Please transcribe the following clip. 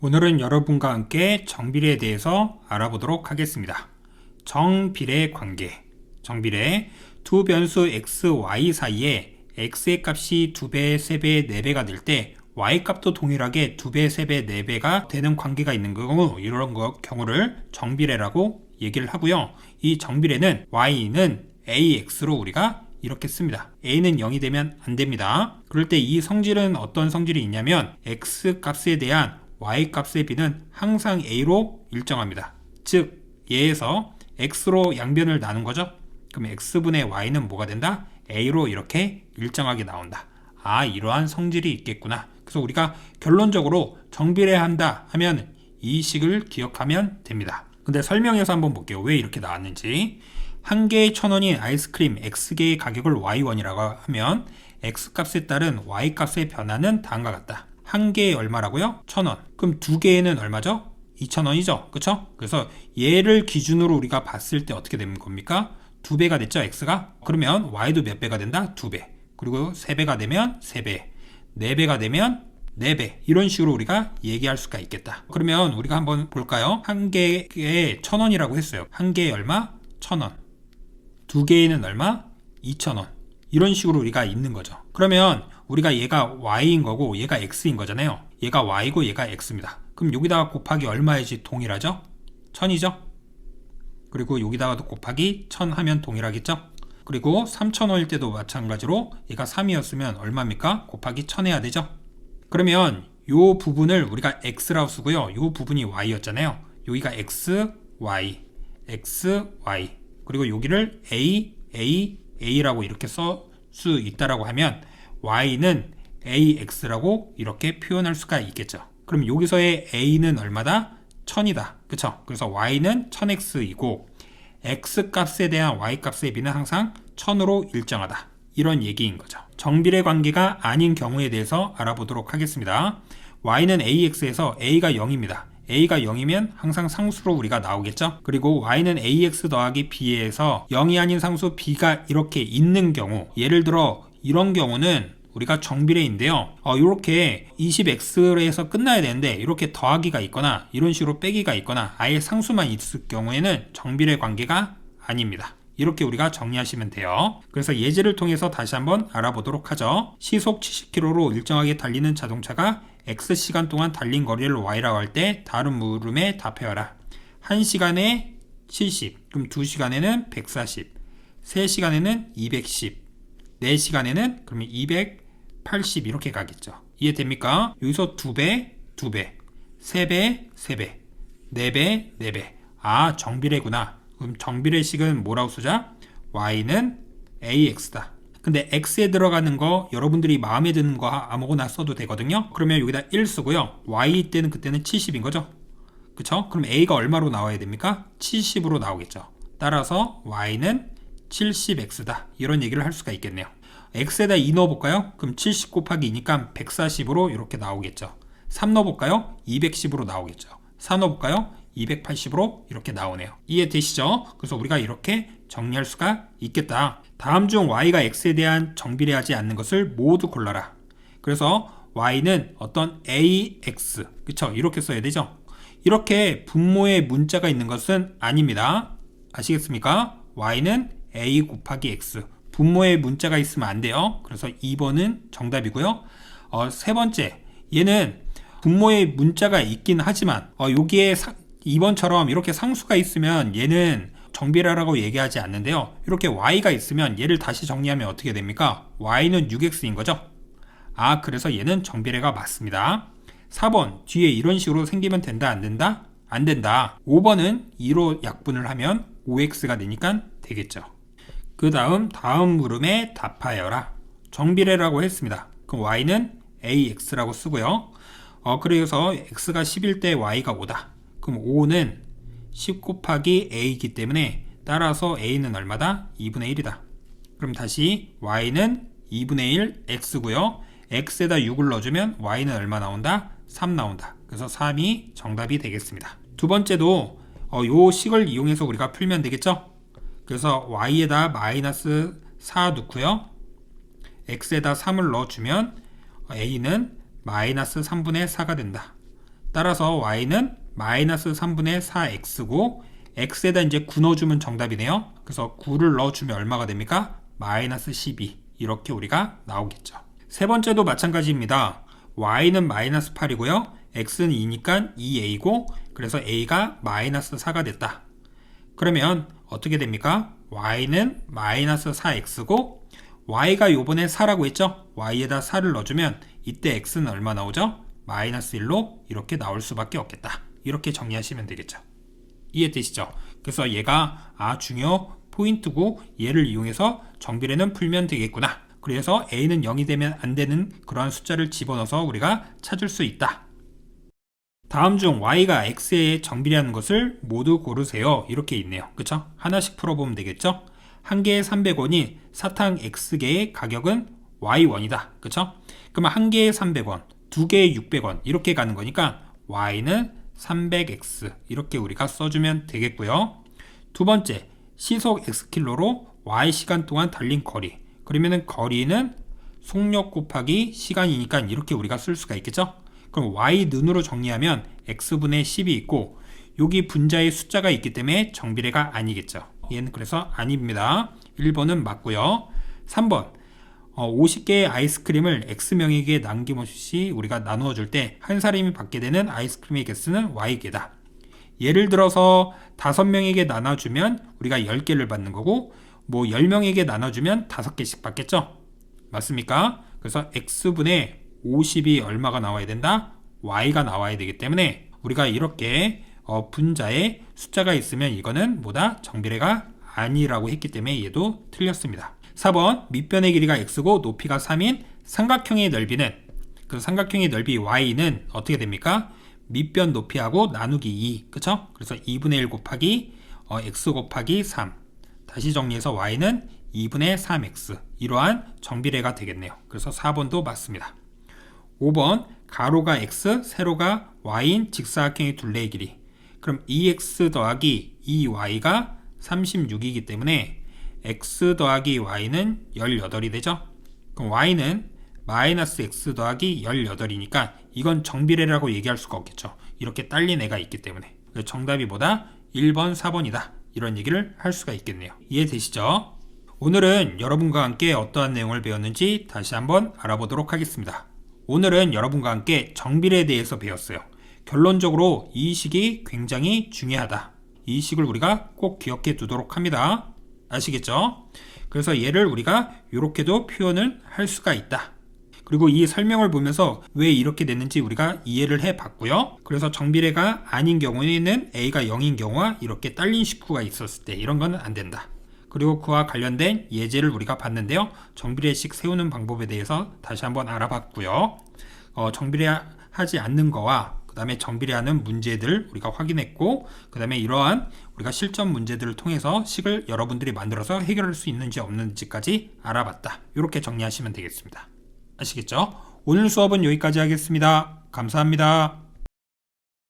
오늘은 여러분과 함께 정비례에 대해서 알아보도록 하겠습니다. 정비례 관계. 정비례 두 변수 x, y 사이에 x의 값이 2배, 3배, 4배가 될 때 y 값도 동일하게 2배, 3배, 4배가 되는 관계가 있는 경우, 이런 경우를 정비례라고 얘기를 하고요. 이 정비례는 y는 ax로 우리가 이렇게 씁니다. a는 0이 되면 안 됩니다. 그럴 때 이 성질은 어떤 성질이 있냐면 x 값에 대한 y 값의 b는 항상 a로 일정합니다. 즉 얘에서 x로 양변을 나눈 거죠. 그럼 x분의 y는 뭐가 된다? a로 이렇게 일정하게 나온다. 아, 이러한 성질이 있겠구나. 그래서 우리가 결론적으로 정비례한다 하면 이 식을 기억하면 됩니다. 근데 설명해서 한번 볼게요. 왜 이렇게 나왔는지. 한 개의 1,000원인 아이스크림 x개의 가격을 y1이라고 하면 x값에 따른 y값의 변화는 다음과 같다. 한 개에 얼마라고요? 1,000원. 그럼 두 개에는 얼마죠? 2,000원이죠. 그쵸? 그래서 얘를 기준으로 우리가 봤을 때 어떻게 되는 겁니까? 2배가 됐죠, x가? 그러면 y도 몇 배가 된다? 2배. 그리고 3배가 되면 3배. 4배가 되면 4배. 이런 식으로 우리가 얘기할 수가 있겠다. 그러면 우리가 한번 볼까요? 한 개에 1,000원이라고 했어요. 한 개에 얼마? 1,000원. 두 개에는 얼마? 2,000원. 이런 식으로 우리가 있는 거죠. 그러면 우리가 얘가 y인 거고 얘가 x인 거잖아요. 얘가 y고 얘가 x입니다. 그럼 여기다가 곱하기 얼마이지 동일하죠? 1000이죠? 그리고 여기다가도 곱하기 1000 하면 동일하겠죠? 그리고 3,000원일 때도 마찬가지로 얘가 3이었으면 얼마입니까? 곱하기 1000 해야 되죠? 그러면 요 부분을 우리가 x라고 쓰고요. 요 부분이 y였잖아요. 여기가 x, y, x, y. 그리고 여기를 a, a, a라고 이렇게 써 수 있다라고 하면 y는 ax라고 이렇게 표현할 수가 있겠죠. 그럼 여기서의 a는 얼마다? 1000이다. 그쵸? 그래서 y는 1000x이고 x 값에 대한 y 값의 b는 항상 1000으로 일정하다. 이런 얘기인 거죠. 정비례 관계가 아닌 경우에 대해서 알아보도록 하겠습니다. y는 ax에서 a가 0입니다. a가 0이면 항상 상수로 우리가 나오겠죠. 그리고 y는 ax 더하기 b에서 0이 아닌 상수 b가 이렇게 있는 경우, 예를 들어 이런 경우는 우리가 정비례인데요. 이렇게 20x에서 끝나야 되는데 이렇게 더하기가 있거나 이런 식으로 빼기가 있거나 아예 상수만 있을 경우에는 정비례 관계가 아닙니다. 이렇게 우리가 정리하시면 돼요. 그래서 예제를 통해서 다시 한번 알아보도록 하죠. 시속 70km로 일정하게 달리는 자동차가 x시간 동안 달린 거리를 y라고 할 때 다른 물음에 답해라. 1시간에 70, 그럼 2시간에는 140, 3시간에는 210, 4시간에는 그러면 280 이렇게 가겠죠. 이해됩니까? 여기서 2배, 2배, 3배, 3배, 4배, 4배. 아, 정비례구나. 그럼 정비례식은 뭐라고 쓰자? y는 ax다. 근데 x에 들어가는 거 여러분들이 마음에 드는 거 아무거나 써도 되거든요. 그러면 여기다 1 쓰고요. y 때는 그때는 70인 거죠. 그쵸? 그럼 a가 얼마로 나와야 됩니까? 70으로 나오겠죠. 따라서 y는 70x다. 이런 얘기를 할 수가 있겠네요. x에다 2 넣어볼까요? 그럼 70 곱하기 2니까 140으로 이렇게 나오겠죠. 3 넣어볼까요? 210으로 나오겠죠. 4 넣어볼까요? 280으로 이렇게 나오네요. 이해되시죠? 그래서 우리가 이렇게 정리할 수가 있겠다. 다음 중 y가 x에 대한 정비례하지 않는 것을 모두 골라라. 그래서 y는 어떤 ax, 그쵸? 이렇게 써야 되죠? 이렇게 분모에 문자가 있는 것은 아닙니다. 아시겠습니까? y는 a 곱하기 x. 분모에 문자가 있으면 안 돼요. 그래서 2번은 정답이고요. 세 번째, 얘는 분모에 문자가 있긴 하지만 여기에 2번처럼 이렇게 상수가 있으면 얘는 정비례라고 얘기하지 않는데요. 이렇게 y가 있으면 얘를 다시 정리하면 어떻게 됩니까? y는 6x인 거죠. 아, 그래서 얘는 정비례가 맞습니다. 4번, 뒤에 이런 식으로 생기면 된다, 안 된다? 안 된다. 5번은 2로 약분을 하면 5x가 되니까 되겠죠. 그 다음 물음에 답하여라. 정비례라고 했습니다. 그럼 y는 ax라고 쓰고요. 그래서 x가 10일 때 y가 5다. 그럼 5는 10 곱하기 a이기 때문에 따라서 a는 얼마다? 2분의 1이다. 그럼 다시 y는 2분의 1 x고요. x에다 6을 넣어주면 y는 얼마 나온다? 3 나온다. 그래서 3이 정답이 되겠습니다. 두 번째도 요 식을 이용해서 우리가 풀면 되겠죠? 그래서 y에다 마이너스 4 넣고요. x에다 3을 넣어주면 a는 마이너스 3분의 4가 된다. 따라서 y는 마이너스 3분의 4x고 x에다 이제 9 넣어주면 정답이네요. 그래서 9를 넣어주면 얼마가 됩니까? 마이너스 12 이렇게 우리가 나오겠죠. 세 번째도 마찬가지입니다. y는 마이너스 8이고요. x는 2니까 2a고 그래서 a가 마이너스 4가 됐다. 그러면 어떻게 됩니까? y는 마이너스 4x고 y가 요번에 4라고 했죠? y에다 4를 넣어주면 이때 x는 얼마 나오죠? 마이너스 1로 이렇게 나올 수밖에 없겠다. 이렇게 정리하시면 되겠죠. 이해되시죠? 그래서 얘가 중요 포인트고 얘를 이용해서 정비례는 풀면 되겠구나. 그래서 a는 0이 되면 안 되는 그러한 숫자를 집어넣어서 우리가 찾을 수 있다. 다음 중 y가 x에 정비례하는 것을 모두 고르세요. 이렇게 있네요. 그쵸? 하나씩 풀어보면 되겠죠? 한 개에 300원인 사탕 x개의 가격은 y1이다. 그쵸? 그러면 한 개에 300원, 두 개에 600원 이렇게 가는 거니까 y는 300x 이렇게 우리가 써주면 되겠고요. 두 번째, 시속 x킬로로 y시간 동안 달린 거리. 그러면은 거리는 속력 곱하기 시간이니까 이렇게 우리가 쓸 수가 있겠죠? 그럼 y는으로 정리하면 x분의 10이 있고 여기 분자에 숫자가 있기 때문에 정비례가 아니겠죠. 얘는 그래서 아닙니다. 1번은 맞고요. 3번 50개의 아이스크림을 x명에게 남김없이 우리가 나누어 줄 때 한 사람이 받게 되는 아이스크림의 개수는 y개다. 예를 들어서 5명에게 나눠주면 우리가 10개를 받는 거고 뭐 10명에게 나눠주면 5개씩 받겠죠? 맞습니까? 그래서 x분의 50이 얼마가 나와야 된다? y가 나와야 되기 때문에 우리가 이렇게 분자에 숫자가 있으면 이거는 뭐다? 정비례가 아니라고 했기 때문에 얘도 틀렸습니다. 4번 밑변의 길이가 x고 높이가 3인 삼각형의 넓이는 그 삼각형의 넓이 y는 어떻게 됩니까? 밑변 높이하고 나누기 2 그쵸? 그래서 2분의 1 곱하기 x 곱하기 3 다시 정리해서 y는 2분의 3x 이러한 정비례가 되겠네요. 그래서 4번도 맞습니다. 5번 가로가 x, 세로가 y인 직사각형의 둘레의 길이 그럼 2x 더하기 2y가 36이기 때문에 x 더하기 y는 18이 되죠. 그럼 y는 마이너스 x 더하기 18이니까 이건 정비례라고 얘기할 수가 없겠죠. 이렇게 딸린 애가 있기 때문에 정답이 뭐다? 1번, 4번이다. 이런 얘기를 할 수가 있겠네요. 이해되시죠? 오늘은 여러분과 함께 어떠한 내용을 배웠는지 다시 한번 알아보도록 하겠습니다. 오늘은 여러분과 함께 정비례에 대해서 배웠어요. 결론적으로 이 식이 굉장히 중요하다. 이 식을 우리가 꼭 기억해 두도록 합니다. 아시겠죠? 그래서 얘를 우리가 이렇게도 표현을 할 수가 있다. 그리고 이 설명을 보면서 왜 이렇게 됐는지 우리가 이해를 해 봤고요. 그래서 정비례가 아닌 경우에는 a가 0인 경우와 이렇게 딸린 식구가 있었을 때 이런 거는 안 된다. 그리고 그와 관련된 예제를 우리가 봤는데요. 정비례식 세우는 방법에 대해서 다시 한번 알아봤고요. 정비례하지 않는 거와 그 다음에 정비례하는 문제들 우리가 확인했고 그 다음에 이러한 우리가 실전 문제들을 통해서 식을 여러분들이 만들어서 해결할 수 있는지 없는지까지 알아봤다. 이렇게 정리하시면 되겠습니다. 아시겠죠? 오늘 수업은 여기까지 하겠습니다. 감사합니다.